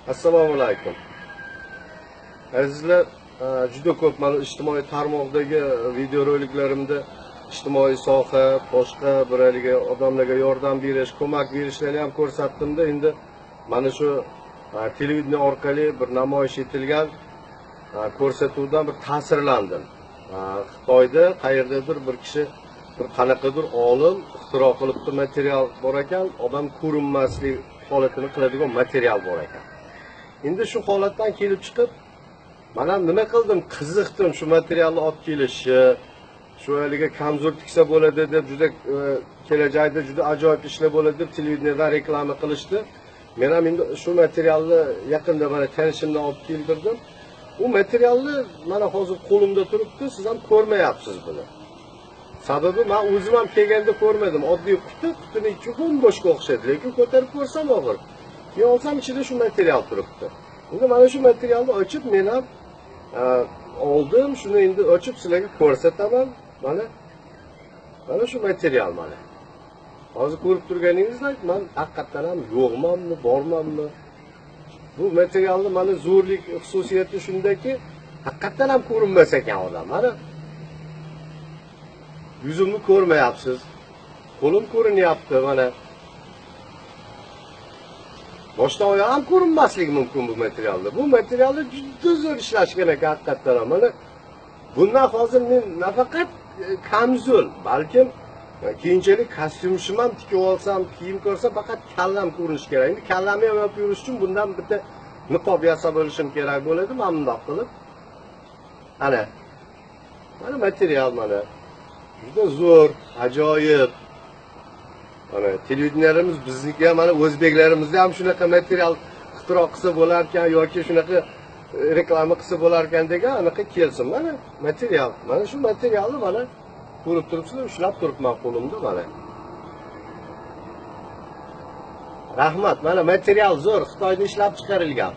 Assalomu alaykum. Azizlar, juda ko'p mana ijtimoiy tarmoqdagi videoroliklarimda ijtimoiy soha, boshqa bir haligi odamlarga yordam berish, ko'mak berishlarni ham ko'rsatdimda, endi mana shu televideniya orqali bir namoyish etilgan ko'rsatuvdan bir ta'sirlandim. Xitoyda qayerdadir bir kishi bir qanaqadir olim ixtiro qilibdi, material bor ekan, odam ko'rinmaslik holatini qiladigan material bor ekan. Endi shu holatdan kelib chiqib, men ham nima qildim, qiziqdim shu materialni olib kelishni, shu haliga kamzo'r tiksa bo'ladi deb, juda kelajakda juda ajoyib ishlar bo'ladi deb televideniyadan reklama qilishdi. Men ham endi shu materialni yaqinda mana tanishimdan olib keltirdim. U materialni mana hozir qo'limda turibdi, siz ham ko'rmayapsiz buni. Sababi men o'zim ham kelganda ko'rmadim. Oddiy qutini ichi bo'shga o'xshaydi, lekin ko'tarib ko'rsam og'ir. Keyin olsam ichida shu material turibdi. Endi mana shu materialni ochib men ham oldim, shuni endi ochib sizlarga ko'rsataman. Mana shu material mana. Hozir ko'rib turganingizdek, men haqiqatan ham yo'qmanmi, bormanmi? Bu materialni mana zo'rlik xususiyati shundaki, haqiqatan ham ko'rinmas ekan odam. Mana yuzimni ko'rmayapsiz. Qo'lim ko'rinyapti mana. Boshdan oyoq ham ko'rinmasligi mumkin bu materialda. Bu materialni juda zo'r ishlashgan ekan haqiqatan ham. Mana bundan hozir men nafaqat kamzo'r, balkim keyinchalik kostyumshim ham tikib olsam, kiyim ko'rsam faqat kallam ko'rinishi kerak. Endi kallamni ham yopib yurish uchun bundan bitta niqob yasab olishim kerak bo'ladi, mana bundoq qilib. Mana material mana. Juda zo'r, ajoyib. Mana televideniyalarimiz bizniki ham, mana o'zbeklarimizda ham shunaqa material ixtiro qilsa bo'lar ekan yoki shunaqa reklama qilsa bo'lar ekan degan anaqa kelsin. Mana material. Mana shu materialni mana ko'rib turibsizlar, ushlab turibman qo'limda mana. Rahmat, mana material zo'r, Xitoyda ishlab chiqarilgan.